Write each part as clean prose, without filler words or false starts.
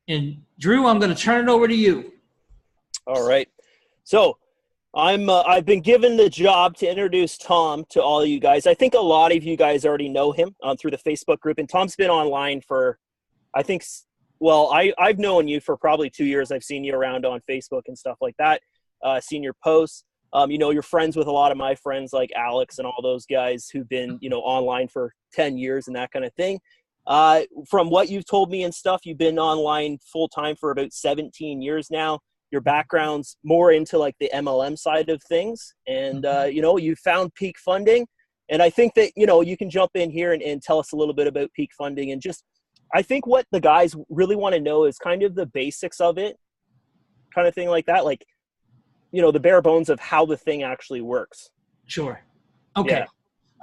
And Drew, I'm going to turn it over to you. All right. So I've been given the job to introduce Tom to all of you guys. I think a lot of you guys already know him through the Facebook group, and Tom's been online for, I think, well, I've known you for probably 2 years. I've seen you around on Facebook and stuff like that, seen your posts. You're friends with a lot of my friends like Alex and all those guys who've been, online for 10 years and that kind of thing. From what you've told me and stuff, you've been online full time for about 17 years now. Your background's more into like the MLM side of things. And, you found Peak Funding. And I think that, you can jump in here and tell us a little bit about Peak Funding. And just, I think what the guys really want to know is kind of the basics of it, kind of thing like that. Like, the bare bones of how the thing actually works. Sure. Okay.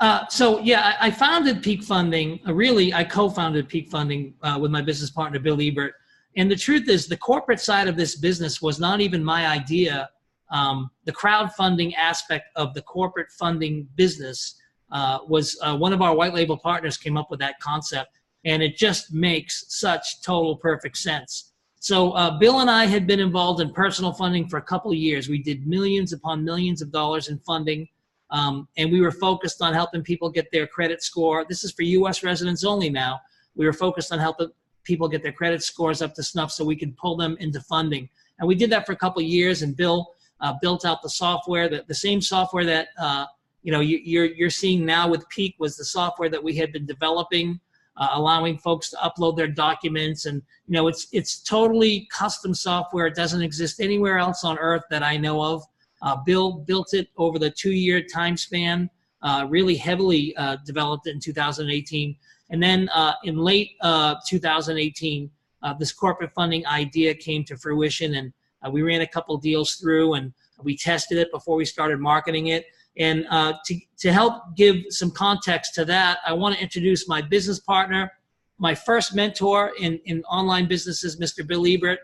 Yeah. I founded Peak Funding. I co-founded Peak Funding with my business partner, Bill Ebert. And the truth is the corporate side of this business was not even my idea. The crowdfunding aspect of the corporate funding business was one of our white label partners came up with that concept. And it just makes such total perfect sense. So Bill and I had been involved in personal funding for a couple of years. We did millions upon millions of dollars in funding, and we were focused on helping people get their credit score. This is for U.S. residents only now. We were focused on helping people get their credit scores up to snuff so we could pull them into funding. And we did that for a couple of years, and Bill built out the software, the same software that you're seeing now with Peak was the software that we had been developing, allowing folks to upload their documents. And, it's totally custom software. It doesn't exist anywhere else on earth that I know of. Bill built it over the 2-year time span, really heavily developed it in 2018. And then in late 2018, this corporate funding idea came to fruition, and we ran a couple deals through, and we tested it before we started marketing it. And to help give some context to that, I want to introduce my business partner, my first mentor in online businesses, Mr. Bill Ebert.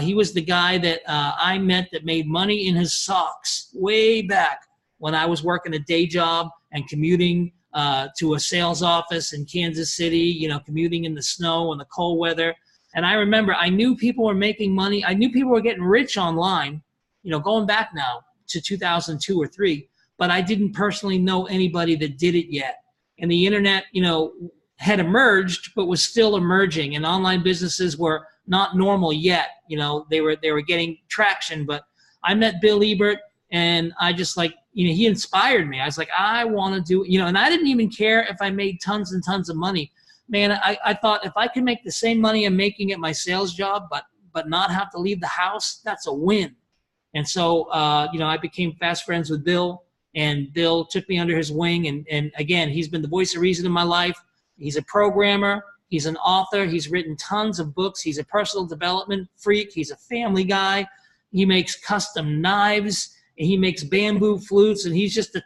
He was the guy that I met that made money in his socks way back when I was working a day job and commuting to a sales office in Kansas City, commuting in the snow and the cold weather. And I remember I knew people were making money. I knew people were getting rich online, going back now to 2002 or 3. But I didn't personally know anybody that did it yet. And the internet, had emerged, but was still emerging. And online businesses were not normal yet. They were getting traction. But I met Bill Ebert, and I just he inspired me. I was like, I want to do, and I didn't even care if I made tons and tons of money. Man, I thought if I could make the same money I'm making at my sales job, but not have to leave the house, that's a win. And so, I became fast friends with Bill. And Bill took me under his wing. And again, he's been the voice of reason in my life. He's a programmer. He's an author. He's written tons of books. He's a personal development freak. He's a family guy. He makes custom knives. And he makes bamboo flutes. And he's just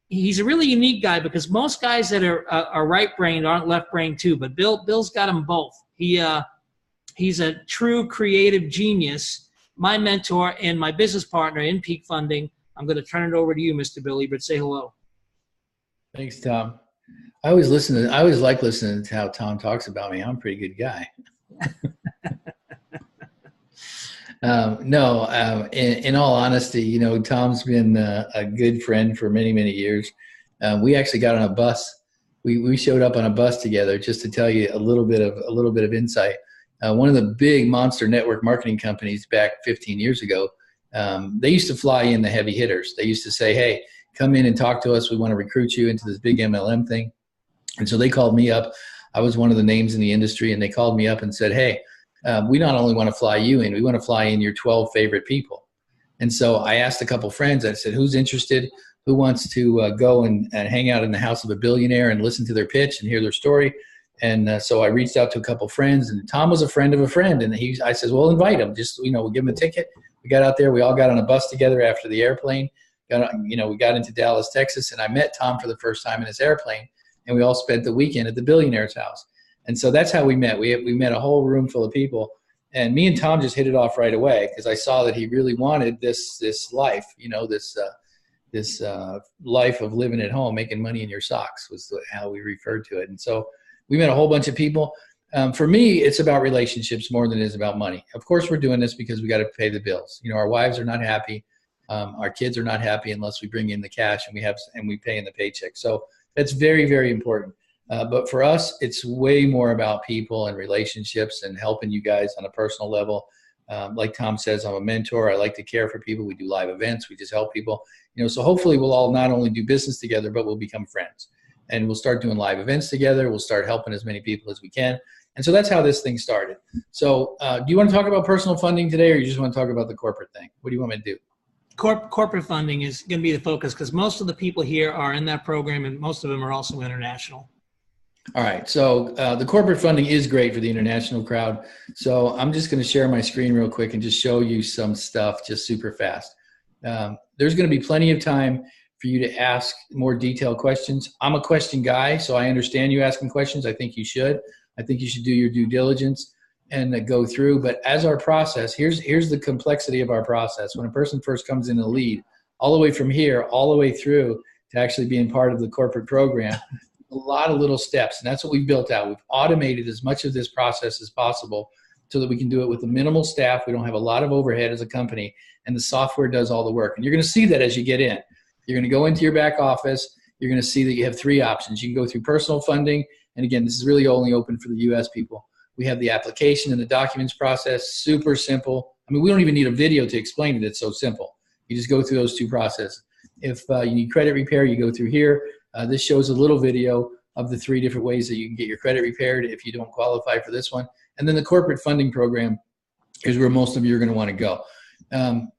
he's a really unique guy, because most guys that are right-brained aren't left-brained too. But Bill's got them both. He's a true creative genius. My mentor and my business partner in Peak Funding. I'm going to turn it over to you, Mr. Bill Ebert. Say hello. Thanks, I always like listening to how Tom talks about me. I'm a pretty good guy. In all honesty, Tom's been a good friend for many, many years. We actually got on a bus. We showed up on a bus together, just to tell you a little bit of insight. One of the big monster network marketing companies back 15 years ago, they used to fly in the heavy hitters. They used to say, hey, come in and talk to us. We want to recruit you into this big MLM thing. And so they called me up. I was one of the names in the industry, and they called me up and said, hey, we not only want to fly you in, we want to fly in your 12 favorite people. And so I asked a couple friends. I said, who's interested? Who wants to go and hang out in the house of a billionaire and listen to their pitch and hear their story? And so I reached out to a couple friends, and Tom was a friend of a friend. And I said, well, invite him. Just, we'll give him a ticket. We got out there. We all got on a bus together after the airplane. We got into Dallas, Texas, and I met Tom for the first time in his airplane, and we all spent the weekend at the billionaire's house. And so that's how we met. We met a whole room full of people, and me and Tom just hit it off right away, because I saw that he really wanted this life, this life of living at home, making money in your socks was how we referred to it. And so we met a whole bunch of people. For me, it's about relationships more than it is about money. Of course, we're doing this because we got to pay the bills. You know, our wives are not happy. Our kids are not happy unless we bring in the cash and we pay in the paycheck. So that's very, very important. But for us, it's way more about people and relationships and helping you guys on a personal level. Like Tom says, I'm a mentor. I like to care for people. We do live events. We just help people. You know, so hopefully we'll all not only do business together, but we'll become friends. And we'll start doing live events together. We'll start helping as many people as we can. And so that's how this thing started. So do you want to talk about personal funding today, or you just want to talk about the corporate thing? What do you want me to do? Corporate funding is going to be the focus because most of the people here are in that program, and most of them are also international. All right. So the corporate funding is great for the international crowd. So I'm just going to share my screen real quick and just show you some stuff just super fast. There's going to be plenty of time for you to ask more detailed questions. I'm a question guy, so I understand you asking questions. I think you should. I think you should do your due diligence and go through. But as our process, here's the complexity of our process. When a person first comes in a lead, all the way from here, all the way through to actually being part of the corporate program, a lot of little steps. And that's what we've built out. We've automated as much of this process as possible so that we can do it with a minimal staff. We don't have a lot of overhead as a company, and the software does all the work. And you're going to see that as you get in. You're going to go into your back office. You're going to see that you have three options. You can go through personal funding. And again, this is really only open for the U.S. people. We have the application and the documents process, super simple. I mean, we don't even need a video to explain it. It's so simple. You just go through those two processes. If you need credit repair, you go through here. This shows a little video of the three different ways that you can get your credit repaired if you don't qualify for this one. And then the corporate funding program is where most of you are going to want to go.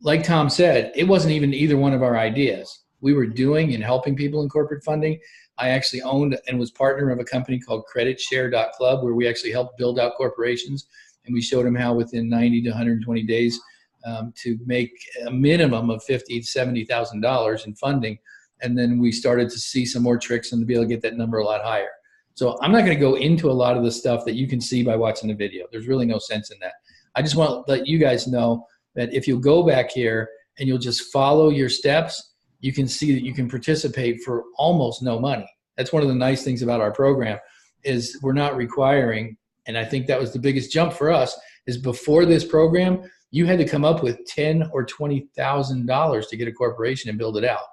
Like Tom said, it wasn't even either one of our ideas. We were doing and helping people in corporate funding. I actually owned and was partner of a company called creditshare.club, where we actually helped build out corporations. And we showed them how within 90 to 120 days to make a minimum of $50,000 to $70,000 in funding. And then we started to see some more tricks and to be able to get that number a lot higher. So I'm not going to go into a lot of the stuff that you can see by watching the video. There's really no sense in that. I just want to let you guys know that if you'll go back here and you'll just follow your steps, you can see that you can participate for almost no money. That's one of the nice things about our program is we're not requiring, and I think that was the biggest jump for us, is before this program, you had to come up with $10,000 or $20,000 to get a corporation and build it out.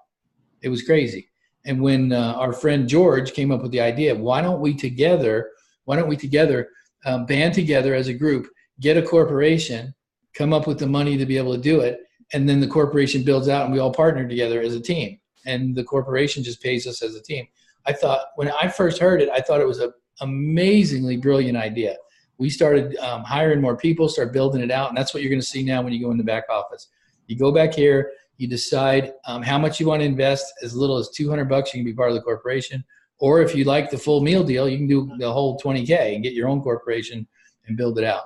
It was crazy. And when our friend George came up with the idea, why don't we together band together as a group, get a corporation, come up with the money to be able to do it, and then the corporation builds out and we all partner together as a team. And the corporation just pays us as a team. I thought, when I first heard it, I thought it was an amazingly brilliant idea. We started hiring more people, start building it out, and that's what you're going to see now when you go in the back office. You go back here, you decide how much you want to invest. As little as $200, you can be part of the corporation. Or if you like the full meal deal, you can do the whole $20K and get your own corporation and build it out.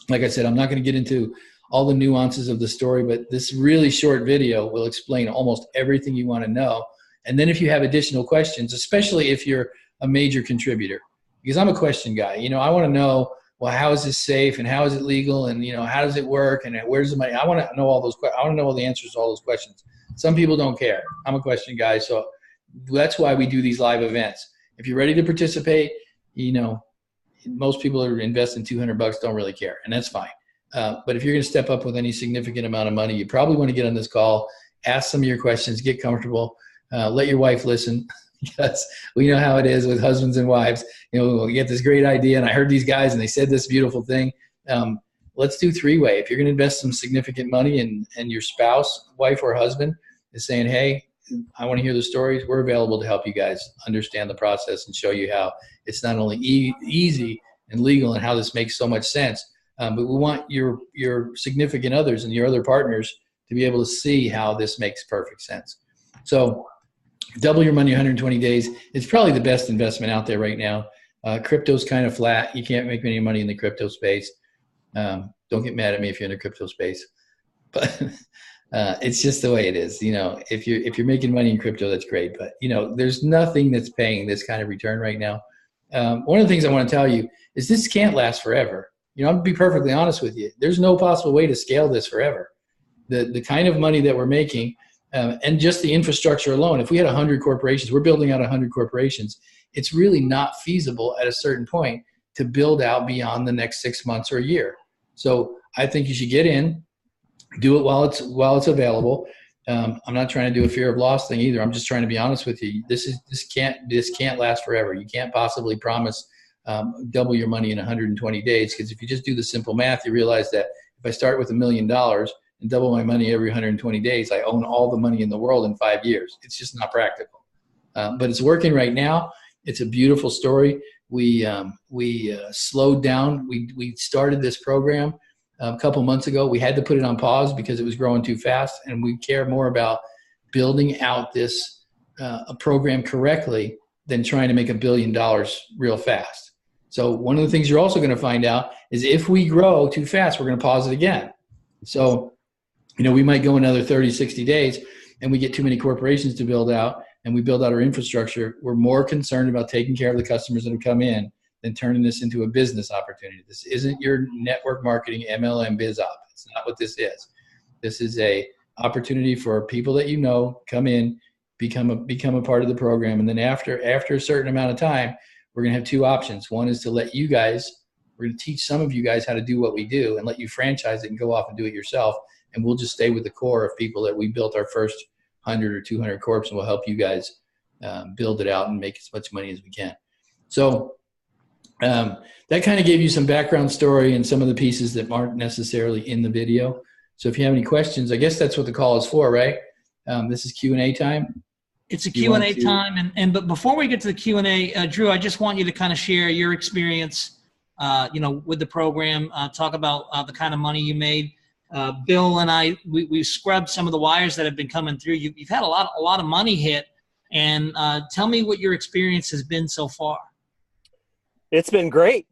Like I said, I'm not going to get into all the nuances of the story, but this really short video will explain almost everything you want to know. And then if you have additional questions, especially if you're a major contributor, because I'm a question guy, you know, I want to know, well, how is this safe and how is it legal and, you know, how does it work and where's the money? I want to know all those questions. I want to know all the answers to all those questions. Some people don't care. I'm a question guy, so that's why we do these live events. If you're ready to participate, you know, most people are investing $200 don't really care, and that's fine. But if you're going to step up with any significant amount of money, you probably want to get on this call, ask some of your questions, get comfortable, let your wife listen, because we know how it is with husbands and wives. You know, we get this great idea, and I heard these guys, and they said this beautiful thing. Let's do three-way. If you're going to invest some significant money and your spouse, wife or husband is saying, hey, I want to hear the stories, we're available to help you guys understand the process and show you how it's not only easy and legal and how this makes so much sense, but we want your significant others and your other partners to be able to see how this makes perfect sense. So double your money in 120 days. It's probably the best investment out there right now. Crypto's kind of flat. You can't make any money in the crypto space. Don't get mad at me if you're in the crypto space, but it's just the way it is. You know, if you're making money in crypto, that's great. But you know, there's nothing that's paying this kind of return right now. One of the things I want to tell you is this can't last forever. You know, I'm going to be perfectly honest with you. There's no possible way to scale this forever. The kind of money that we're making and just the infrastructure alone, if we had 100 corporations, we're building out 100 corporations, it's really not feasible at a certain point to build out beyond the next 6 months or a year. So I think you should get in, do it while it's available. I'm not trying to do a fear of loss thing either. I'm just trying to be honest with you. This can't last forever. You can't possibly promise double your money in 120 days, because if you just do the simple math, you realize that if I start with $1 million and double my money every 120 days, I own all the money in the world in 5 years. It's just not practical. But it's working right now. It's a beautiful story. We slowed down. We started this program a couple months ago. We had to put it on pause because it was growing too fast, and we care more about building out this a program correctly than trying to make $1 billion real fast. So one of the things you're also going to find out is if we grow too fast, we're going to pause it again. So, we might go another 30, 60 days and we get too many corporations to build out, and we build out our infrastructure. We're more concerned about taking care of the customers that have come in than turning this into a business opportunity. This isn't your network marketing MLM biz op. It's not what this is. This is a opportunity for people that come in, become a part of the program, and then after a certain amount of time, we're going to have two options. One is to let you guys, we're going to teach some of you guys how to do what we do and let you franchise it and go off and do it yourself, and we'll just stay with the core of people that we built our first 100 or 200 corps, and we'll help you guys build it out and make as much money as we can. So that kind of gave you some background story and some of the pieces that aren't necessarily in the video. So if you have any questions, I guess that's what the call is for, right? This is Q&A time. It's a Q&A time. But before we get to the Q&A, Drew, I just want you to kind of share your experience, with the program, talk about the kind of money you made. Bill and I, we scrubbed some of the wires that have been coming through. You've had a lot of money hit, and tell me what your experience has been so far. It's been great.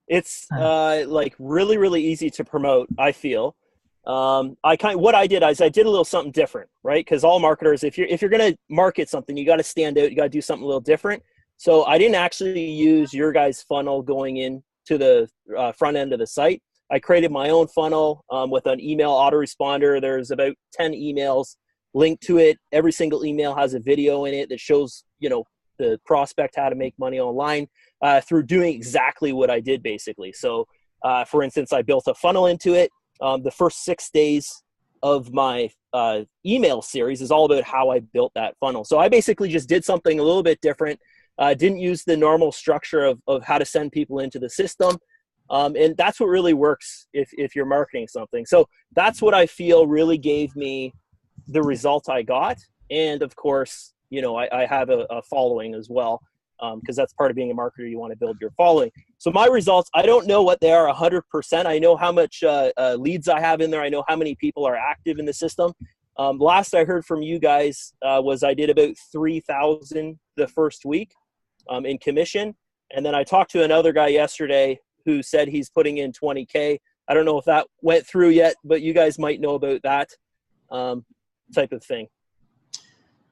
It's really, really easy to promote, I feel. What I did is I did a little something different, right? Because all marketers, if you're going to market something, you got to stand out. You got to do something a little different. So I didn't actually use your guys' funnel going into the front end of the site. I created my own funnel with an email autoresponder. There's about 10 emails linked to it. Every single email has a video in it that shows, the prospect how to make money online through doing exactly what I did, basically. So, for instance, I built a funnel into it. The first 6 days of my email series is all about how I built that funnel. So I basically just did something a little bit different. Didn't use the normal structure of how to send people into the system. And that's what really works if you're marketing something. So that's what I feel really gave me the result I got. And of course, I have a following as well, because that's part of being a marketer. You want to build your following. So my results, I don't know what they are 100%. I know how much leads I have in there. I know how many people are active in the system. Last I heard from you guys was I did about 3,000 the first week in commission. And then I talked to another guy yesterday who said he's putting in 20K. I don't know if that went through yet, but you guys might know about that type of thing.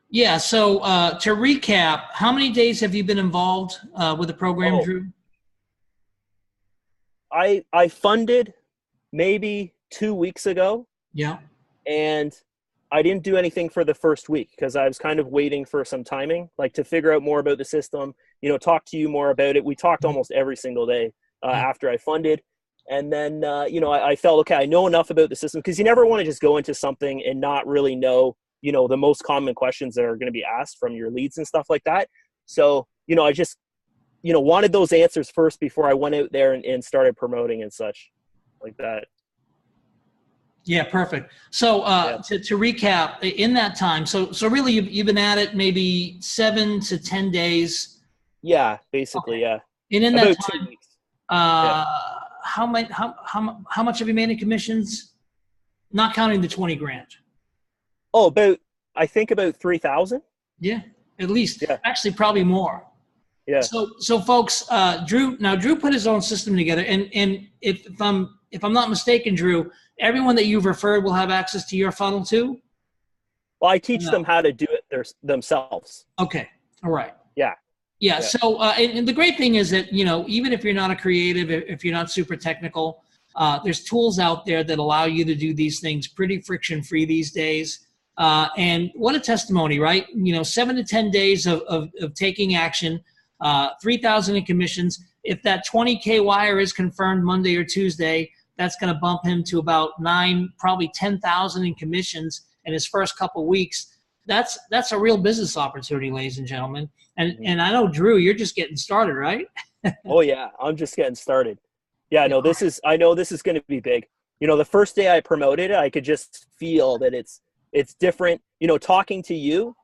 Yeah. So to recap, how many days have you been involved with the program, Drew? I funded maybe 2 weeks ago. Yeah. And I didn't do anything for the first week because I was kind of waiting for some timing, like to figure out more about the system, talk to you more about it. We talked almost every single day after I funded. And then, I felt, okay, I know enough about the system, because you never want to just go into something and not really know, the most common questions that are going to be asked from your leads and stuff like that. So, I just, wanted those answers first before I went out there and started promoting and such like that. Yeah, perfect. So to recap, in that time, so really you've been at it maybe 7 to 10 days. Yeah, basically, okay. Yeah. And in about that time, 2 weeks. How much have you made in commissions? Not counting the 20 grand. Oh, I think about 3,000. Yeah, at least. Yeah. Actually, probably more. Yeah. So folks, Drew put his own system together, and if I'm not mistaken, Drew, everyone that you've referred will have access to your funnel too? Well, I teach them how to do it themselves. Okay. All right. Yeah. Yeah. So, and the great thing is that, even if you're not a creative, if you're not super technical, there's tools out there that allow you to do these things pretty friction-free these days. And what a testimony, right? 7 to 10 days of taking action, 3,000 in commissions. if that 20K wire is confirmed Monday or Tuesday, that's going to bump him to about 9, probably 10,000 in commissions in his first couple of weeks. That's a real business opportunity, ladies and gentlemen. And I know, Drew, you're just getting started, right? Oh yeah, I'm just getting started. Yeah, I know this is going to be big. You know, the first day I promoted it, I could just feel that it's different. You know, talking to you,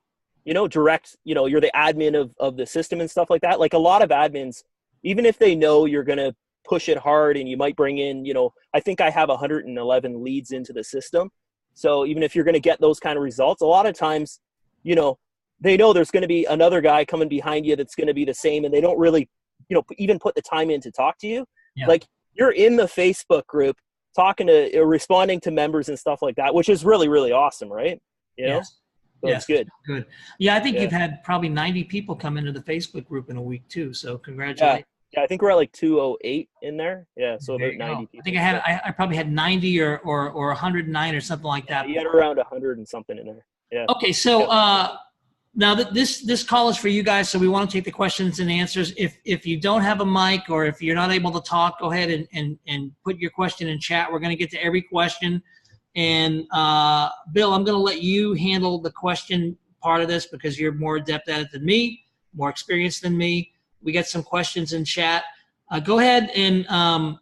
you know, direct, you know, you're the admin of the system and stuff like that. Like a lot of admins, even if they know you're going to push it hard and you might bring in, you know, I think I have 111 leads into the system. So even if you're going to get those kind of results, a lot of times, you know, they know there's going to be another guy coming behind you that's going to be the same, and they don't really, you know, even put the time in to talk to you. Yeah. Like you're in the Facebook group talking to, responding to members and stuff like that, which is really, really awesome, right? You know? Yes. So yes. It's good. Good. Yeah, I think you've had probably 90 people come into the Facebook group in a week too. So congratulations. Yeah, I think we're at like 208 in there. Yeah, so about 90 people. I think I probably had 90 or 109 or something like that. You had around 100 and something in there. Yeah. Okay, so now that this call is for you guys, so we want to take the questions and answers. If you don't have a mic or if you're not able to talk, go ahead and put your question in chat. We're going to get to every question. And Bill, I'm going to let you handle the question part of this because you're more adept at it than me, more experienced than me. We got some questions in chat. Go ahead and,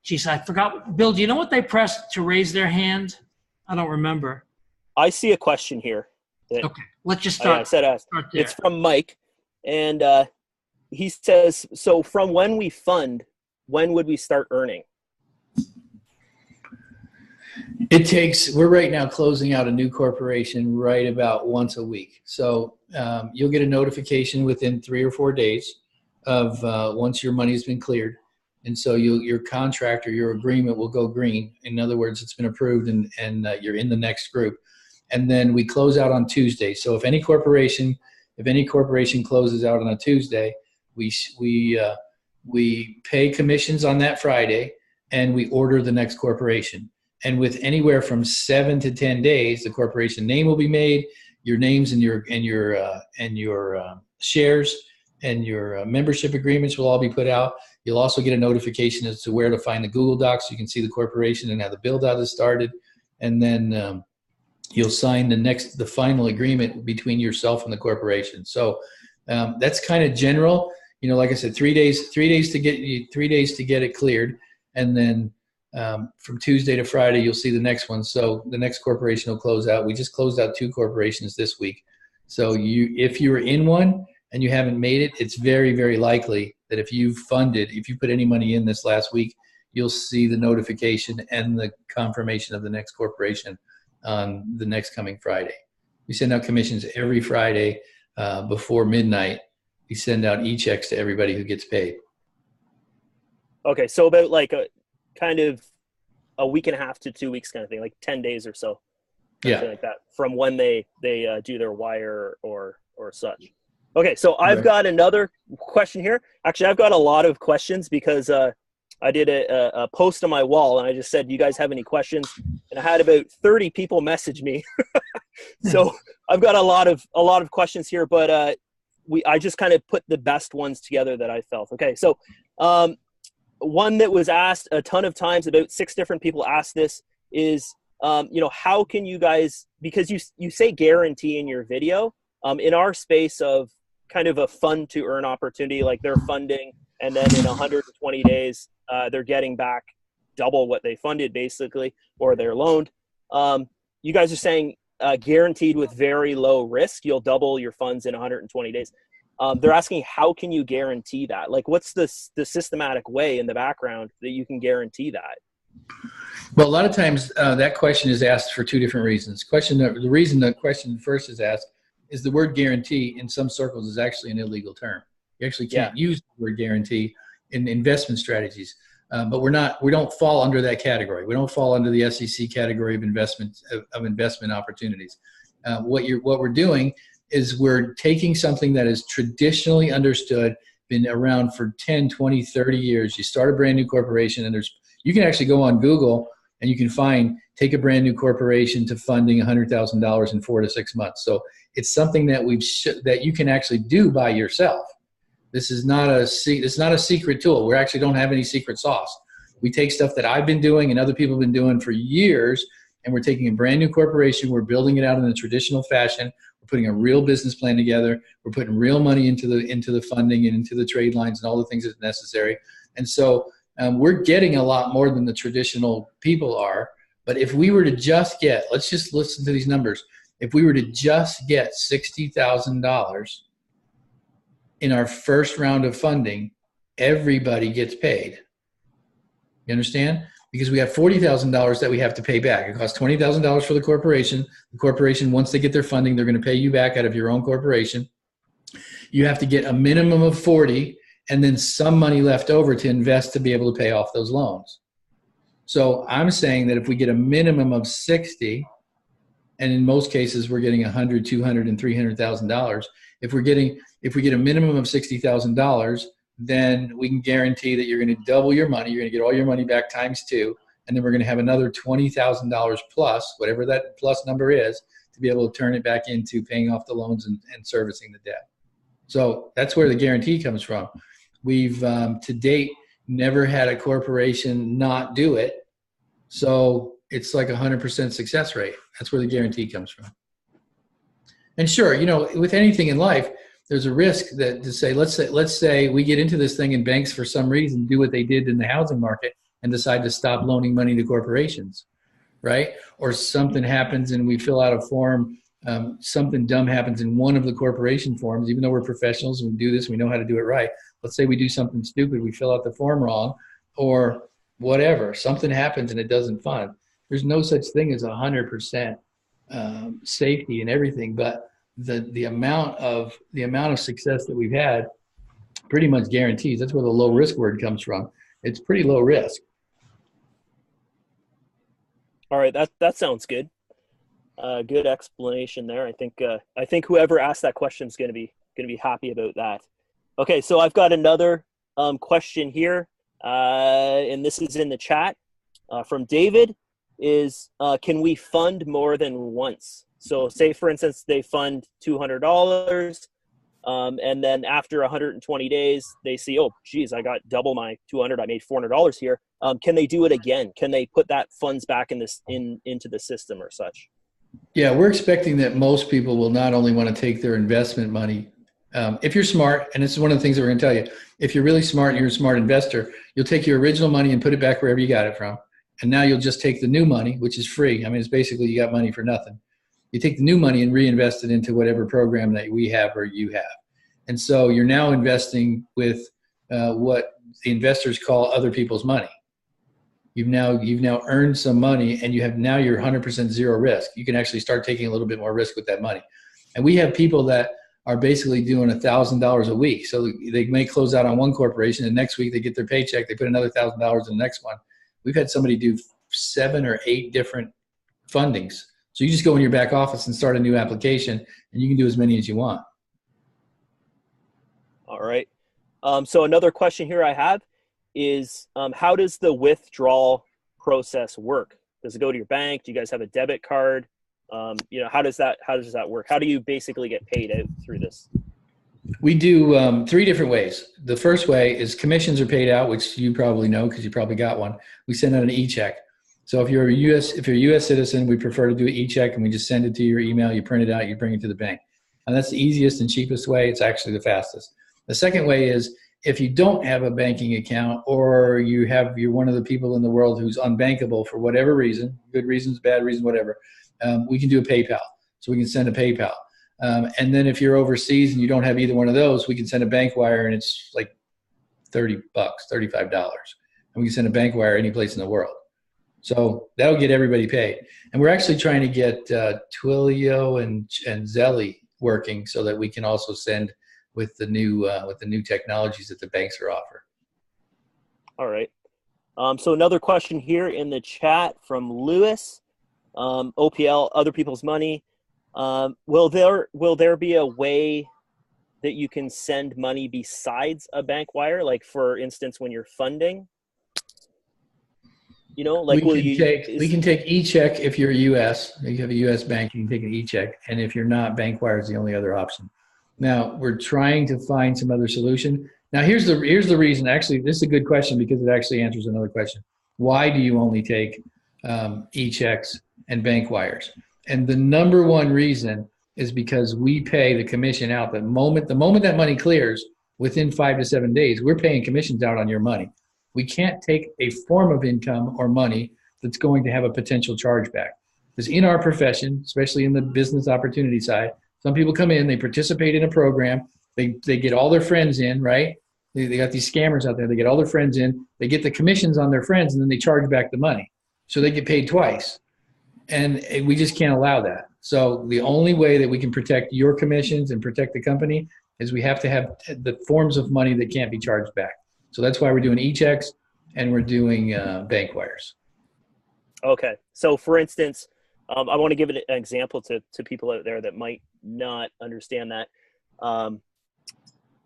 geez, I forgot. Bill, do you know what they pressed to raise their hand? I don't remember. I see a question here. Okay, let's just start. I said start there. It's from Mike, and he says, so from when we fund, when would we start earning? It takes, we're right now closing out a new corporation right about once a week. So you'll get a notification within 3 or 4 days of once your money has been cleared. And so your contract or your agreement will go green. In other words, it's been approved and you're in the next group. And then we close out on Tuesday. So if any corporation closes out on a Tuesday, we pay commissions on that Friday and we order the next corporation. And with anywhere from 7 to 10 days, the corporation name will be made. Your names and your shares and your membership agreements will all be put out. You'll also get a notification as to where to find the Google Docs. So you can see the corporation and how the build out is started. And then you'll sign the final agreement between yourself and the corporation. So that's kind of general. You know, like I said, 3 days to get it cleared, and then from Tuesday to Friday, you'll see the next one. So the next corporation will close out. We just closed out 2 corporations this week. So if you're in one and you haven't made it, it's very, very likely that if you put any money in this last week, you'll see the notification and the confirmation of the next corporation on the next coming Friday. We send out commissions every Friday before midnight. We send out e-checks to everybody who gets paid. Okay, so about like kind of a week and a half to 2 weeks kind of thing, like 10 days or so. Something like that from when they do their wire or such. Okay, so I've got another question here. Actually, I've got a lot of questions because I did a post on my wall and I just said, "Do you guys have any questions?" And I had about 30 people message me. So I've got a lot of questions here, but I just kind of put the best ones together that I felt. Okay, so one that was asked a ton of times, about 6 different people asked this, is you know, how can you guys, because you say guarantee in your video, in our space of kind of a fund to earn opportunity, like they're funding and then in 120 days they're getting back double what they funded basically, or they're loaned. You guys are saying guaranteed with very low risk, you'll double your funds in 120 days. They're asking, how can you guarantee that? Like, what's the systematic way in the background that you can guarantee that? Well, a lot of times that question is asked for 2 different reasons. The reason the question first is asked is the word guarantee in some circles is actually an illegal term. You actually can't use the word guarantee in investment strategies. But we don't fall under that category. We don't fall under the SEC category of investment opportunities. What we're doing is we're taking something that is traditionally understood, been around for 10, 20, 30 years. You start a brand new corporation, and you can actually go on Google and you can take a brand new corporation to funding $100,000 in 4 to 6 months. So it's something that that you can actually do by yourself. This is not a secret tool. We actually don't have any secret sauce. We take stuff that I've been doing and other people have been doing for years, and we're taking a brand new corporation. We're building it out in a traditional fashion. We're putting a real business plan together. We're putting real money into the funding and into the trade lines and all the things that's necessary. And so we're getting a lot more than the traditional people are. But if we were to just get, let's just listen to these numbers. If we were to just get $60,000 in our first round of funding, everybody gets paid. You understand? Because we have $40,000 that we have to pay back. It costs $20,000 for the corporation. The corporation, once they get their funding, they're going to pay you back out of your own corporation. You have to get a minimum of 40 and then some money left over to invest to be able to pay off those loans. So I'm saying that if we get a minimum of 60, and in most cases we're getting $100,000, $200,000, and $300,000. If we get a minimum of $60,000, then we can guarantee that you're going to double your money. You're going to get all your money back times 2, and then we're going to have another $20,000 plus, whatever that plus number is, to be able to turn it back into paying off the loans and servicing the debt. So that's where the guarantee comes from. We've to date never had a corporation not do it. So it's like 100% success rate. That's where the guarantee comes from. And sure, with anything in life, there's a risk that to say, let's say we get into this thing and banks for some reason do what they did in the housing market and decide to stop loaning money to corporations, right? Or something happens and we fill out a form, something dumb happens in one of the corporation forms, even though we're professionals and we do this, we know how to do it right. Let's say we do something stupid, we fill out the form wrong or whatever, something happens and it doesn't fund. There's no such thing as 100% safety and everything, but the amount of success that we've had pretty much guarantees. That's where the low risk word comes from. It's pretty low risk. All right, that sounds good. Good explanation there. I think whoever asked that question is going to be happy about that. Okay, so I've got another question here, and this is in the chat from David. Can we fund more than once? So say, for instance, they fund $200, and then after 120 days, they see, oh, geez, I got double my 200. I made $400 here. Can they do it again? Can they put that funds back into the system or such? Yeah, we're expecting that most people will not only want to take their investment money. If you're smart, and this is one of the things that we're going to tell you, if you're really smart and you're a smart investor, you'll take your original money and put it back wherever you got it from. And now you'll just take the new money, which is free. I mean, it's basically you got money for nothing. You take the new money and reinvest it into whatever program that we have or you have. And so you're now investing with what the investors call other people's money. You've now earned some money, and you're 100% zero risk. You can actually start taking a little bit more risk with that money. And we have people that are basically doing $1,000 a week. So they may close out on one corporation, and next week they get their paycheck, they put another $1,000 in the next one. We've had somebody do 7 or 8 different fundings. So you just go in your back office and start a new application, and you can do as many as you want. All right. So another question here I have is, how does the withdrawal process work? Does it go to your bank? Do you guys have a debit card? How does that work? How do you basically get paid out through this? We do 3 different ways. The first way is commissions are paid out, which you probably know because you probably got one. We send out an e-check. So if you're a U.S. citizen, we prefer to do an e-check, and we just send it to your email. You print it out, you bring it to the bank. And that's the easiest and cheapest way. It's actually the fastest. The second way is if you don't have a banking account, or you're one of the people in the world who's unbankable for whatever reason, good reasons, bad reasons, whatever, we can do a PayPal. So we can send a PayPal. And then if you're overseas and you don't have either one of those, we can send a bank wire, and it's like $30, $35. And we can send a bank wire any place in the world. So that'll get everybody paid. And we're actually trying to get Twilio and Zelly working so that we can also send with the new technologies that the banks are offering. All right. So another question here in the chat from Lewis, OPL, other people's money. Will there be a way that you can send money besides a bank wire? Like, for instance, when you're funding, we can take e-check if you're U.S. You have a U.S. bank, you can take an e-check. And if you're not, bank wire is the only other option. Now we're trying to find some other solution. Now here's the reason. Actually, this is a good question because it actually answers another question. Why do you only take e-checks and bank wires? And the number one reason is because we pay the commission out the moment that money clears. Within 5 to 7 days, we're paying commissions out on your money. We can't take a form of income or money that's going to have a potential chargeback. Because in our profession, especially in the business opportunity side, some people come in, they participate in a program, they get all their friends in, right? They got these scammers out there, they get all their friends in, they get the commissions on their friends, and then they charge back the money. So they get paid twice. And we just can't allow that. So the only way that we can protect your commissions and protect the company is we have to have the forms of money that can't be charged back. So that's why we're doing e-checks and we're doing bank wires. Okay. So for instance, I want to give an example to people out there that might not understand that.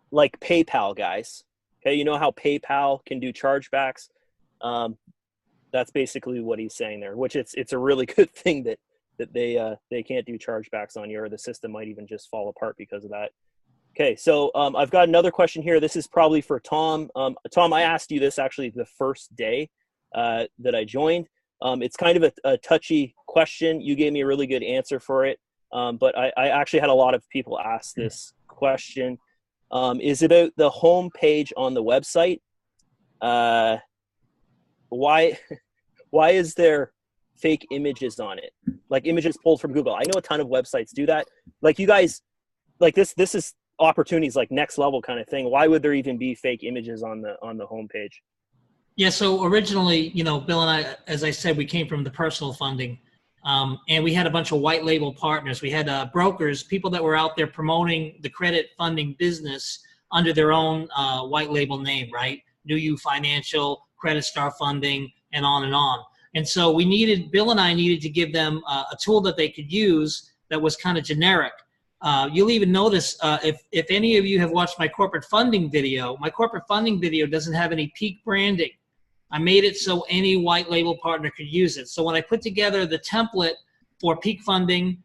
Like PayPal, guys. Okay, you know how PayPal can do chargebacks? That's basically what he's saying there, which it's a really good thing that they can't do chargebacks on you, or the system might even just fall apart because of that. Okay, so I've got another question here. This is probably for Tom. Tom, I asked you this actually the first day that I joined. It's kind of a touchy question. You gave me a really good answer for it, but I actually had a lot of people ask this question. Is about the home page on the website. Why is there fake images on it? Like images pulled from Google. I know a ton of websites do that. Like you guys, like this is opportunities like next level kind of thing. Why would there even be fake images on the homepage? Yeah, so originally, Bill and I, as I said, we came from the personal funding, and we had a bunch of white label partners. We had brokers, people that were out there promoting the credit funding business under their own white label name, right? New You Financial, Credit Star Funding, and on and on. And so Bill and I needed to give them a tool that they could use that was kind of generic. You'll even notice if any of you have watched my corporate funding video doesn't have any peak branding. I made it so any white label partner could use it. So when I put together the template for peak funding,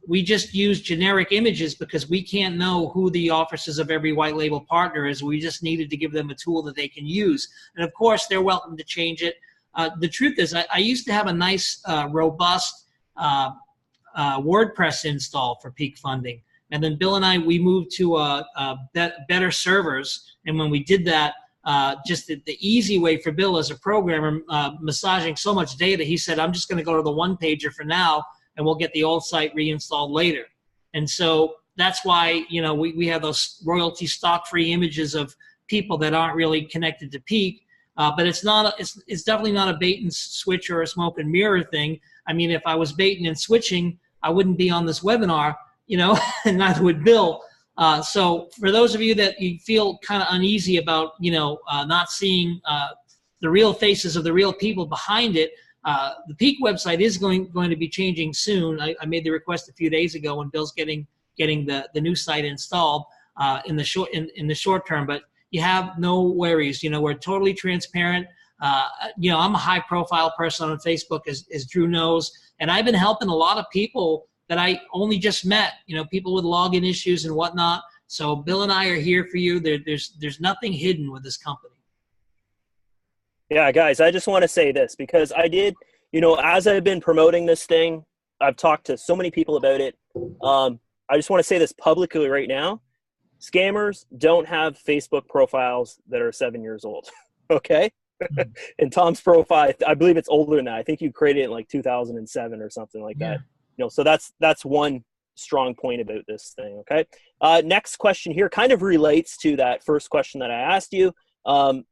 we just use generic images because we can't know who the offices of every white label partner is. We just needed to give them a tool that they can use. And of course, they're welcome to change it. The truth is, I used to have a nice, robust WordPress install for peak funding. And then Bill and I, we moved to better servers. And when we did that, just the easy way for Bill as a programmer, massaging so much data, he said, I'm just going to go to the one pager for now, and we'll get the old site reinstalled later. And so that's why, we have those royalty stock-free images of people that aren't really connected to peak. But it's definitely not a bait and switch or a smoke and mirror thing. I mean, if I was baiting and switching, I wouldn't be on this webinar, and neither would Bill. So for those of you that you feel kind of uneasy about, not seeing the real faces of the real people behind it, the Peak website is going to be changing soon. I made the request a few days ago, and Bill's getting the new site installed in the short term. But you have no worries. We're totally transparent. I'm a high profile person on Facebook, as Drew knows, and I've been helping a lot of people that I only just met, people with login issues and whatnot. So Bill and I are here for you. There's nothing hidden with this company. Yeah, guys, I just want to say this because I did, as I've been promoting this thing, I've talked to so many people about it. I just want to say this publicly right now. Scammers don't have Facebook profiles that are 7 years old. Okay. And Tom's profile, I believe it's older than that. I think you created it in like 2007 or something like that. So that's one strong point about this thing. Okay. Next question here kind of relates to that first question that I asked you.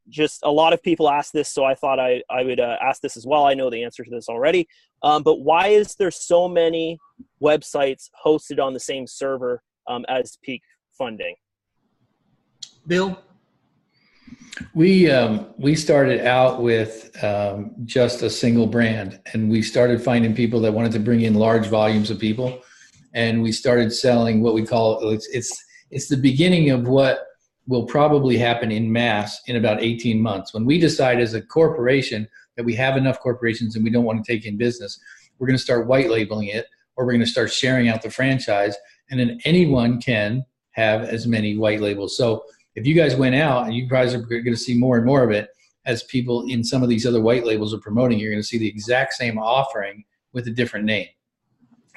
Just a lot of people ask this, so I thought I would ask this as well. I know the answer to this already. But why is there so many websites hosted on the same server as Peak Funding? Bill? We started out with just a single brand, and we started finding people that wanted to bring in large volumes of people, and we started selling what we call it's the beginning of what will probably happen in mass in about 18 months. When we decide as a corporation that we have enough corporations and we don't want to take in business, we're going to start white labeling it, or we're going to start sharing out the franchise, and then anyone can have as many white labels. So if you guys went out, and you guys are going to see more and more of it as people in some of these other white labels are promoting, you're going to see the exact same offering with a different name.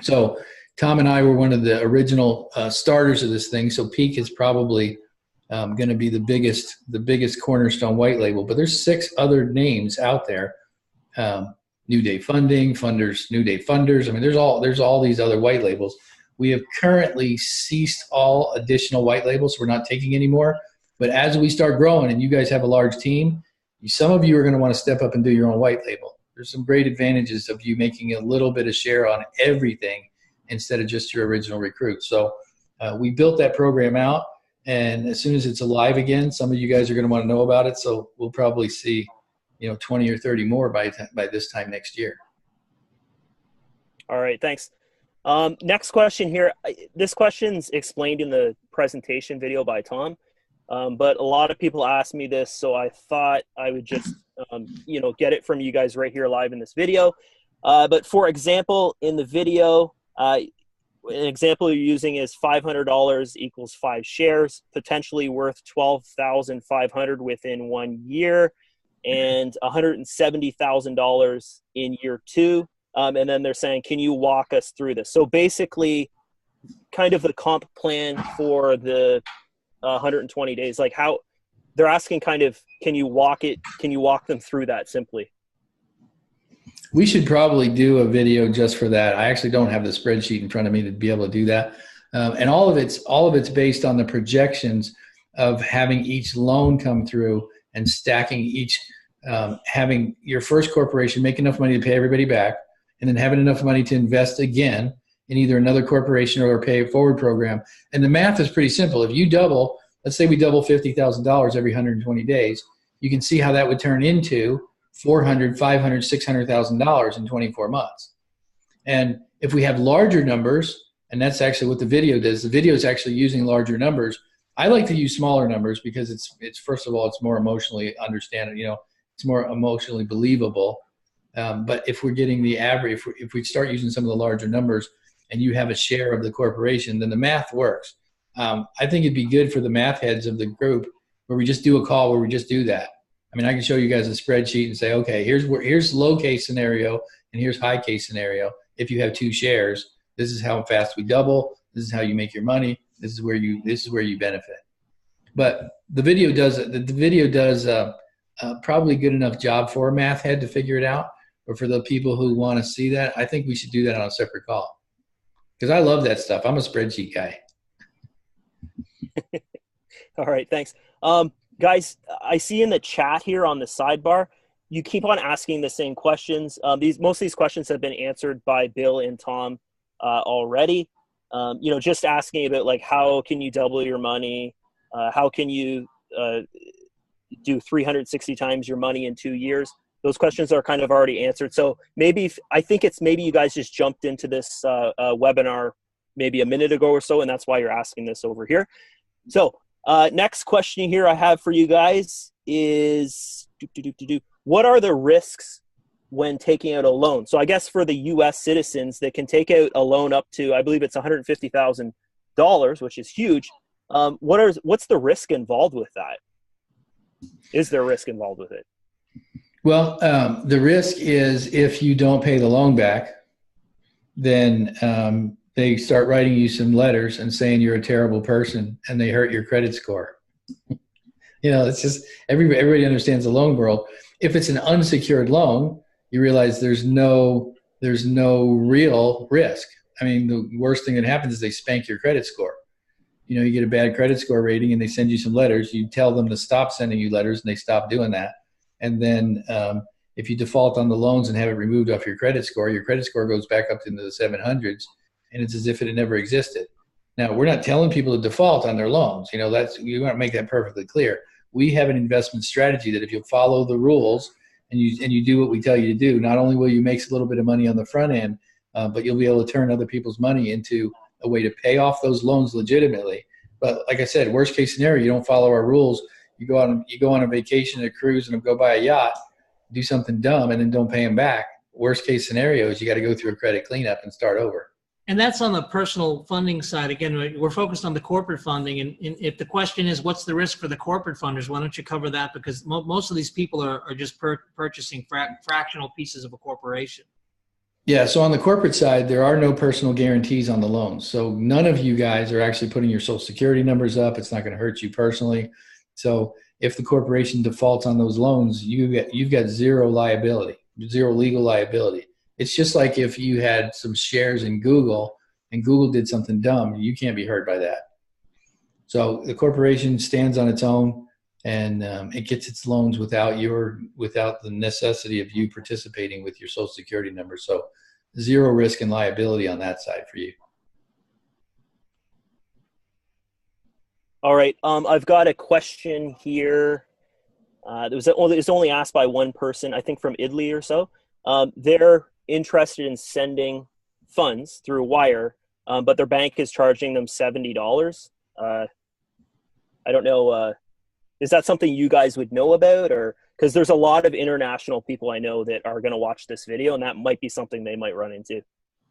So Tom and I were one of the original starters of this thing. So Peak is probably going to be the biggest cornerstone white label. But there's 6 other names out there. New Day Funding, Funders, New Day Funders. I mean, there's all these other white labels. We have currently ceased all additional white labels. We're not taking any more. But as we start growing and you guys have a large team, some of you are going to want to step up and do your own white label. There's some great advantages of you making a little bit of share on everything instead of just your original recruit. So we built that program out, and as soon as it's alive again, some of you guys are going to want to know about it. So we'll probably see, 20 or 30 more by this time next year. All right, thanks. Next question here. This question's explained in the presentation video by Tom, but a lot of people ask me this, so I thought I would just, get it from you guys right here live in this video. But for example, in the video, an example you're using is $500 equals 5 shares, potentially worth $12,500 within 1 year, and $170,000 in year 2. And then they're saying, can you walk us through this? So basically, kind of the comp plan for the 120 days, like how they're asking kind of, can you walk them through that simply? We should probably do a video just for that. I actually don't have the spreadsheet in front of me to be able to do that. And all of it's based on the projections of having each loan come through and stacking each, having your first corporation make enough money to pay everybody back, and then having enough money to invest again in either another corporation or a pay it forward program. And the math is pretty simple. If you double, let's say we double $50,000 every 120 days, you can see how that would turn into $400,000, $500,000, $600,000 in 24 months. And if we have larger numbers, and that's actually what the video does, the video is actually using larger numbers. I like to use smaller numbers because it's first of all, it's more emotionally understandable, it's more emotionally believable. But if we're getting the average, if we start using some of the larger numbers and you have a share of the corporation, then the math works. I think it'd be good for the math heads of the group where we just do a call where we just do that. I mean, I can show you guys a spreadsheet and say, okay, here's low case scenario and here's high case scenario. If you have 2 shares, this is how fast we double. This is how you make your money. This is where you benefit. But the video does probably good enough job for a math head to figure it out. But for the people who want to see that, I think we should do that on a separate call because I love that stuff. I'm a spreadsheet guy. All right, thanks. Guys, I see in the chat here on the sidebar, you keep on asking the same questions. Most of these questions have been answered by Bill and Tom already. Just asking about like how can you double your money? How can you do 360 times your money in 2 years? Those questions are kind of already answered. So I think it's maybe you guys just jumped into this webinar maybe a minute ago or so, and that's why you're asking this over here. So next question here I have for you guys is, what are the risks when taking out a loan? So I guess for the U.S. citizens, they can take out a loan up to, I believe it's $150,000, which is huge. What's the risk involved with that? Is there risk involved with it? Well, the risk is if you don't pay the loan back, then they start writing you some letters and saying you're a terrible person and they hurt your credit score. It's just everybody understands the loan world. If it's an unsecured loan, you realize there's no real risk. I mean, the worst thing that happens is they spank your credit score. You get a bad credit score rating and they send you some letters. You tell them to stop sending you letters and they stop doing that. And then if you default on the loans and have it removed off your credit score goes back up into the 700s, and it's as if it had never existed. Now, we're not telling people to default on their loans. You want to make that perfectly clear. We have an investment strategy that if you follow the rules and you do what we tell you to do, not only will you make a little bit of money on the front end, but you'll be able to turn other people's money into a way to pay off those loans legitimately. But like I said, worst case scenario, you don't follow our rules. You go on a vacation, a cruise, and go buy a yacht, do something dumb, and then don't pay them back. Worst case scenario is you got to go through a credit cleanup and start over. And that's on the personal funding side. Again, we're focused on the corporate funding. And if the question is, what's the risk for the corporate funders? Why don't you cover that? Because most of these people are just purchasing fractional pieces of a corporation. Yeah, so on the corporate side, there are no personal guarantees on the loans. So none of you guys are actually putting your social security numbers up. It's not going to hurt you personally. So if the corporation defaults on those loans, you've got zero liability, zero legal liability. It's just like if you had some shares in Google and Google did something dumb, you can't be hurt by that. So the corporation stands on its own, and it gets its loans without the necessity of you participating with your social security number. So zero risk and liability on that side for you. All right. I've got a question here. It was only asked by one person, I think from Italy or so. They're interested in sending funds through wire, but their bank is charging them $70. I don't know. Is that something you guys would know about, or because there's a lot of international people I know that are going to watch this video, and that might be something they might run into.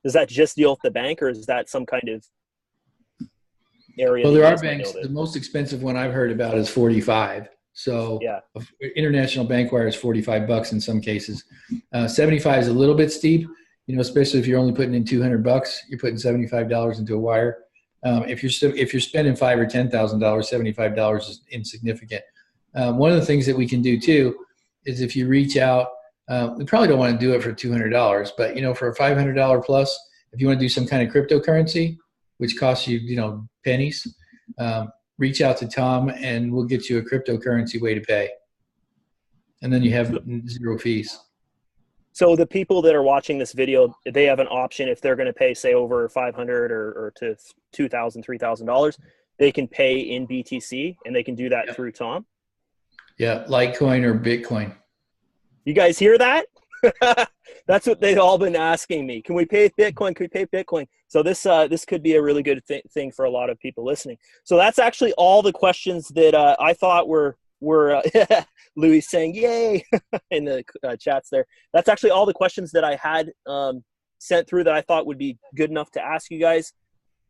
Does that just deal with the bank, or is that some kind of area? Well, there are banks. The most expensive one I've heard about is 45. So yeah, international bank wire is $45 in some cases. 75 is a little bit steep, especially if you're only putting in $200. You're putting $75 into a wire. If you're spending $5,000 or $10,000, $75 is insignificant. One of the things that we can do too is if you reach out, we probably don't want to do it for $200, but for a $500 plus, if you want to do some kind of cryptocurrency, which costs you pennies, reach out to Tom and we'll get you a cryptocurrency way to pay, and then you have zero fees. So the people that are watching this video, they have an option if they're going to pay, say, over $500 or to $2,000, $3,000, they can pay in BTC, and they can do that through Tom. Yeah, Litecoin or Bitcoin. You guys hear that? That's what they've all been asking me. Can we pay Bitcoin? Can we pay Bitcoin? So this could be a really good thing for a lot of people listening. So that's actually all the questions that I thought were Louis saying yay in the chats there. That's actually all the questions that I had sent through that I thought would be good enough to ask you guys.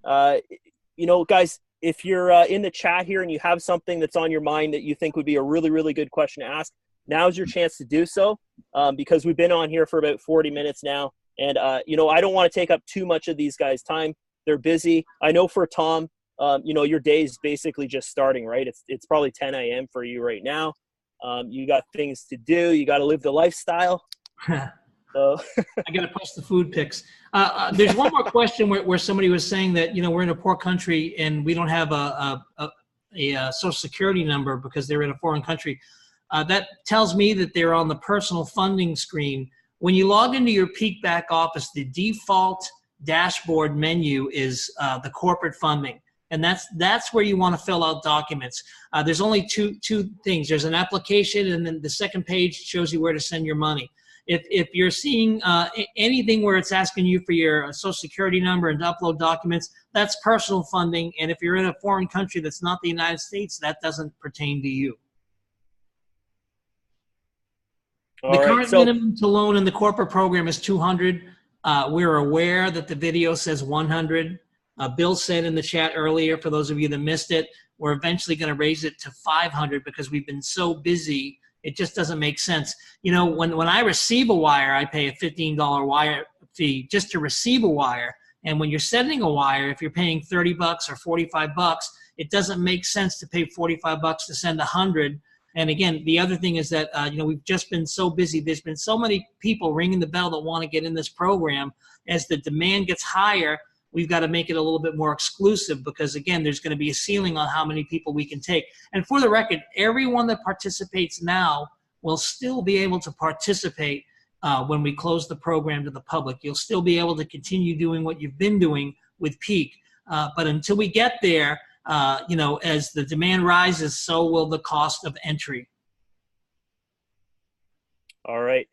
Guys, if you're in the chat here and you have something that's on your mind that you think would be a really, really good question to ask, now's your chance to do so, because we've been on here for about 40 minutes now. And, I don't want to take up too much of these guys' time. They're busy. I know for Tom, your day is basically just starting, right? It's probably 10 a.m. for you right now. You got things to do. You got to live the lifestyle. So I got to post the food pics. There's one more question where somebody was saying that, we're in a poor country and we don't have a social security number because they're in a foreign country. That tells me that they're on the personal funding screen. When you log into your Peak back office, the default dashboard menu is the corporate funding. And that's where you want to fill out documents. There's only two things. There's an application, and then the second page shows you where to send your money. If you're seeing anything where it's asking you for your social security number and to upload documents, that's personal funding. And if you're in a foreign country that's not the United States, that doesn't pertain to you. The current minimum to loan in the corporate program is $200. We're aware that the video says $100. Bill said in the chat earlier, for those of you that missed it, we're eventually going to raise it to $500 because we've been so busy. It just doesn't make sense. When I receive a wire, I pay a $15 wire fee just to receive a wire. And when you're sending a wire, if you're paying $30 or $45, it doesn't make sense to pay $45 to send 100. And again, the other thing is that, we've just been so busy. There's been so many people ringing the bell that want to get in this program. As the demand gets higher, we've got to make it a little bit more exclusive because, again, there's going to be a ceiling on how many people we can take. And for the record, everyone that participates now will still be able to participate when we close the program to the public. You'll still be able to continue doing what you've been doing with Peak. But until we get there, as the demand rises, so will the cost of entry. All right.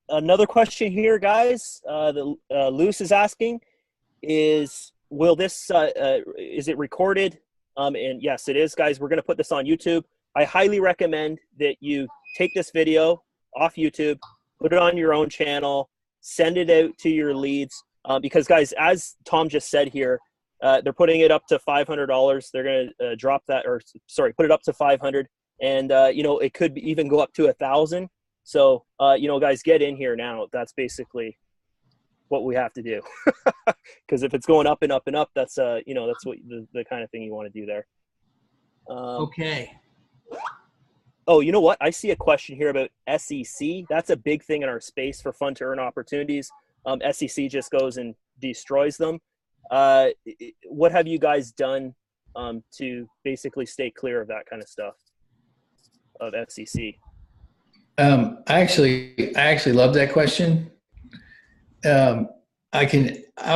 Another question here, guys, that Luce is asking is, will this, is it recorded? And yes, it is, guys. We're going to put this on YouTube. I highly recommend that you take this video off YouTube, put it on your own channel, send it out to your leads. Because guys, as Tom just said here, they're putting it up to $500. They're going to drop that, or sorry, put it up to 500, and it could even go up to 1,000. So guys, get in here now. That's basically what we have to do. Because if it's going up and up and up, that's that's what the kind of thing you want to do there. Okay. Oh, you know what? I see a question here about SEC. That's a big thing in our space for fun to earn opportunities. SEC just goes and destroys them. What have you guys done to basically stay clear of that kind of stuff of SEC? I actually love that question. I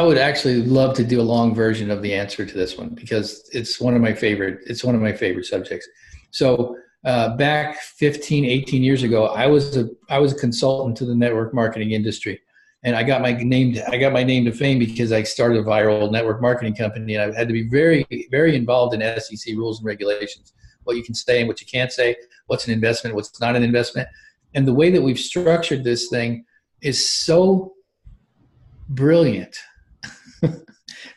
would actually love to do a long version of the answer to this one because it's one of my favorite subjects. So back 15, 18 years ago, I was a consultant to the network marketing industry, and I got my name to fame because I started a viral network marketing company, and I had to be very, very involved in SEC rules and regulations, what you can say and what you can't say, what's an investment, what's not an investment. And the way that we've structured this thing is so brilliant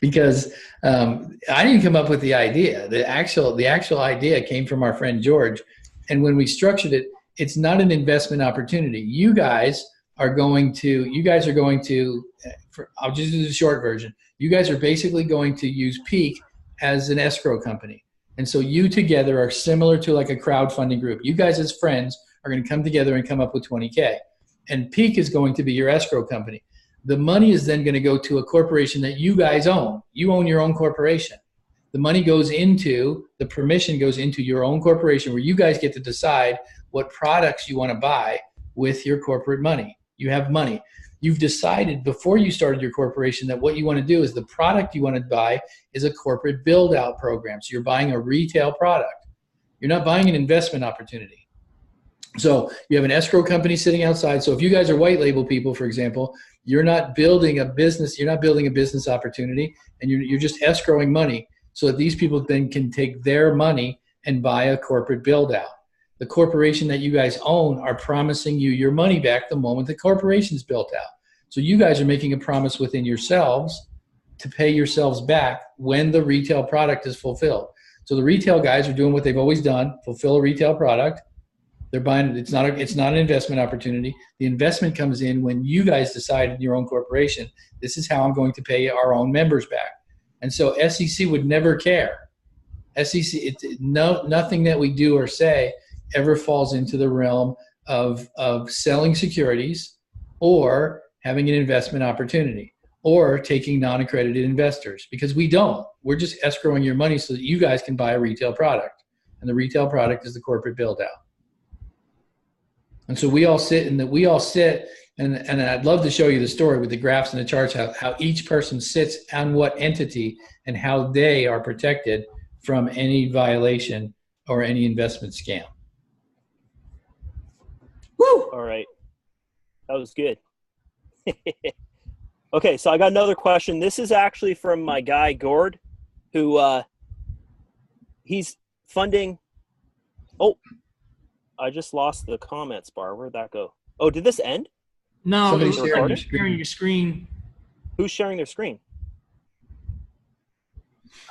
because I didn't come up with the idea. The actual idea came from our friend George. And when we structured it, it's not an investment opportunity. You guys are going to, I'll just do the short version. You guys are basically going to use Peak as an escrow company. And so you together are similar to like a crowdfunding group. You guys as friends are going to come together and come up with 20K. And Peak is going to be your escrow company. The money is then going to go to a corporation that you guys own. You own your own corporation. The money the permission goes into your own corporation where you guys get to decide what products you want to buy with your corporate money. You have money. You've decided before you started your corporation that what you want to do is the product you want to buy is a corporate build-out program. So you're buying a retail product. You're not buying an investment opportunity. So you have an escrow company sitting outside. So if you guys are white label people, for example, you're not building a business opportunity, and you're just escrowing money so that these people then can take their money and buy a corporate build-out. The corporation that you guys own are promising you your money back the moment the corporation's built out. So you guys are making a promise within yourselves to pay yourselves back when the retail product is fulfilled. So the retail guys are doing what they've always done, fulfill a retail product. They're buying, it's not an investment opportunity. The investment comes in when you guys decide in your own corporation, this is how I'm going to pay our own members back. And so SEC would never care. Nothing that we do or say ever falls into the realm of selling securities or having an investment opportunity or taking non-accredited investors, because we don't. We're just escrowing your money so that you guys can buy a retail product. And the retail product is the corporate build out. And so we all sit and I'd love to show you the story with the graphs and the charts, how each person sits on what entity and how they are protected from any violation or any investment scam. Woo! All right. That was good. Okay, so I got another question. This is actually from my guy, Gord, who he's funding. Oh, I just lost the comments bar. Where'd that go? Oh, did this end? No, Somebody's sharing your screen. Who's sharing their screen?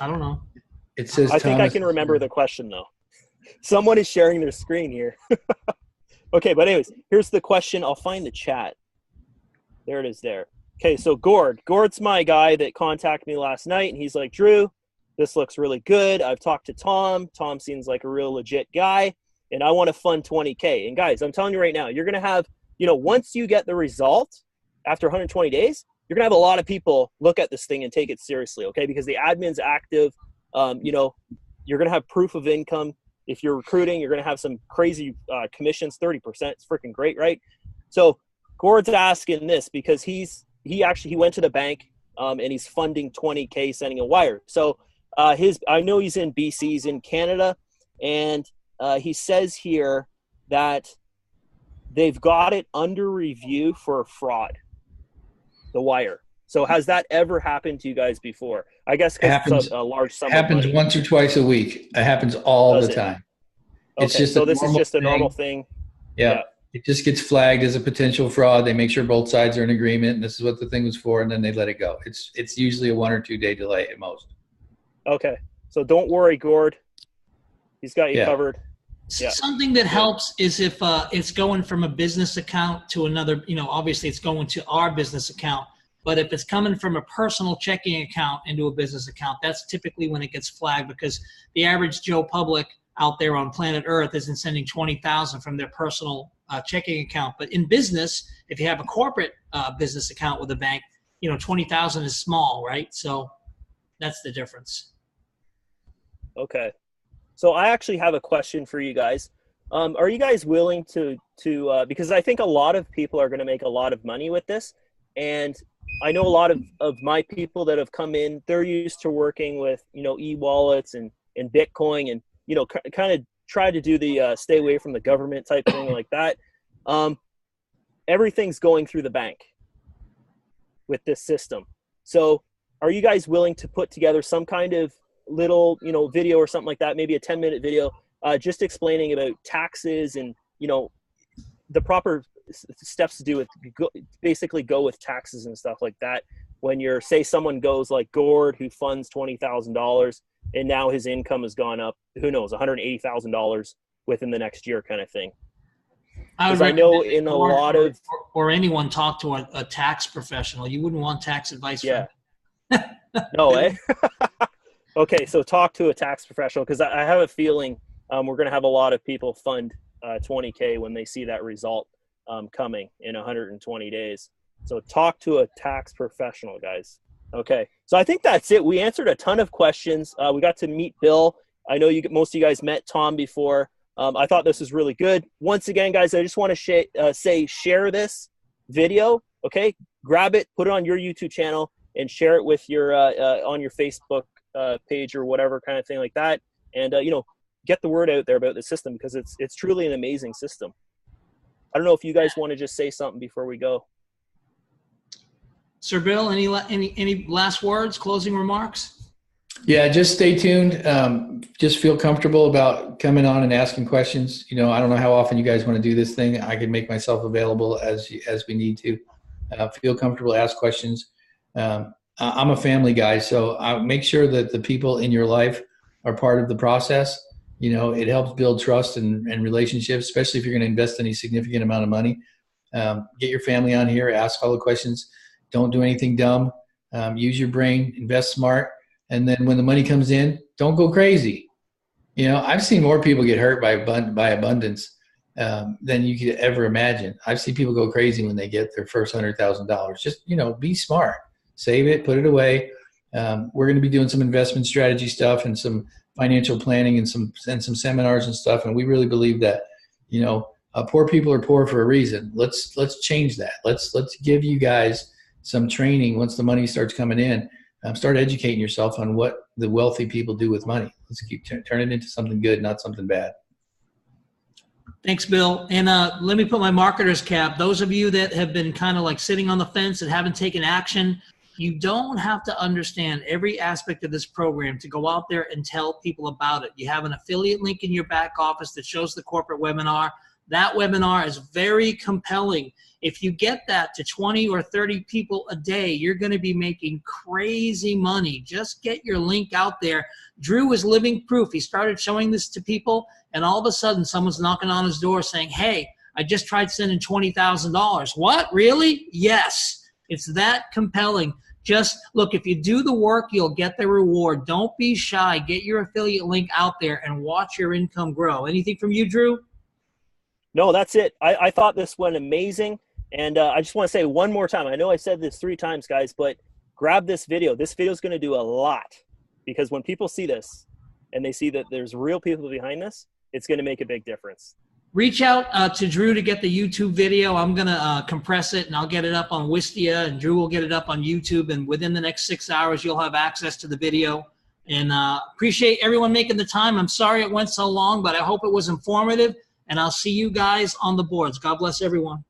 I don't know. It says I think I can remember the question, though. Someone is sharing their screen here. Okay, but anyways, here's the question. I'll find the chat. There it is there. Okay, so Gord's my guy that contacted me last night, and he's like, Drew, this looks really good. I've talked to Tom. Tom seems like a real legit guy, and I want to fund 20K. And guys, I'm telling you right now, you're going to have, once you get the result after 120 days, you're going to have a lot of people look at this thing and take it seriously, okay? Because the admin's active. You're going to have proof of income. If you're recruiting, you're going to have some crazy commissions, 30%. It's freaking great, right? So Gord's asking this because he went to the bank and he's funding 20K, sending a wire. So I know he's in BC, he's in Canada, and he says here that they've got it under review for fraud, the wire. So has that ever happened to you guys before? I guess it's a large sum. Happens once or twice a week. It happens all the time. Okay, so this is just a normal thing. Yeah. It just gets flagged as a potential fraud. They make sure both sides are in agreement, and this is what the thing was for, and then they let it go. It's usually a 1 or 2 day delay at most. Okay. So don't worry, Gord. He's got you covered. Yeah. Something that helps is if it's going from a business account to another, obviously it's going to our business account, but if it's coming from a personal checking account into a business account, that's typically when it gets flagged, because the average Joe public out there on planet Earth isn't sending 20,000 from their personal checking account. But in business, if you have a corporate business account with a bank, 20,000 is small, right? So that's the difference. Okay. So I actually have a question for you guys. Are you guys willing to because I think a lot of people are going to make a lot of money with this. And I know a lot of my people that have come in, they're used to working with, e-wallets and Bitcoin and, kind of try to do the stay away from the government type thing like that. Everything's going through the bank with this system. So are you guys willing to put together some kind of little, video or something like that, maybe a 10-minute video, just explaining about taxes and, the proper steps to do with basically go with taxes and stuff like that. When you're, say someone goes like Gord, who funds $20,000 and now his income has gone up, who knows, $180,000 within the next year kind of thing. I know in a lot of, or anyone talk to a tax professional. You wouldn't want tax advice. Yeah. No way. Okay, so talk to a tax professional, because I have a feeling we're going to have a lot of people fund 20K when they see that result coming in 120 days. So talk to a tax professional, guys. Okay, so I think that's it. We answered a ton of questions. We got to meet Bill. I know most of you guys met Tom before. I thought this was really good. Once again, guys, I just want to say share this video. Okay, grab it, put it on your YouTube channel, and share it with your on your Facebook page or whatever kind of thing like that, and get the word out there about the system, because it's truly an amazing system. I don't know if you guys want to just say something before we go. Sir Bill, any last words, closing remarks? Yeah, just stay tuned. Just feel comfortable about coming on and asking questions. I don't know how often you guys want to do this thing. I can make myself available as we need to. Feel comfortable, ask questions. I'm a family guy, so I make sure that the people in your life are part of the process. It helps build trust and relationships, especially if you're going to invest any significant amount of money. Get your family on here, ask all the questions. Don't do anything dumb. Use your brain, invest smart. And then when the money comes in, don't go crazy. I've seen more people get hurt by abundance than you could ever imagine. I've seen people go crazy when they get their first $100,000. Just, be smart. Save it, put it away. We're going to be doing some investment strategy stuff and some financial planning and some seminars and stuff. And we really believe that, poor people are poor for a reason. Let's change that. Let's give you guys some training once the money starts coming in. Start educating yourself on what the wealthy people do with money. Let's keep turning it into something good, not something bad. Thanks, Bill. And let me put my marketer's cap. Those of you that have been kind of like sitting on the fence and haven't taken action, you don't have to understand every aspect of this program to go out there and tell people about it. You have an affiliate link in your back office that shows the corporate webinar. That webinar is very compelling. If you get that to 20 or 30 people a day, you're going to be making crazy money. Just get your link out there. Drew is living proof. He started showing this to people, and all of a sudden someone's knocking on his door saying, hey, I just tried sending $20,000. What? Really? Yes. It's that compelling. Just look, if you do the work, you'll get the reward. Don't be shy. Get your affiliate link out there and watch your income grow. Anything from you, Drew? No, that's it. I thought this went amazing. And I just want to say one more time. I know I said this 3 times, guys, but grab this video. This video is going to do a lot, because when people see this and they see that there's real people behind this, it's going to make a big difference. Reach out to Drew to get the YouTube video. I'm going to compress it, and I'll get it up on Wistia, and Drew will get it up on YouTube. And within the next 6 hours, you'll have access to the video. And appreciate everyone making the time. I'm sorry it went so long, but I hope it was informative. And I'll see you guys on the boards. God bless everyone.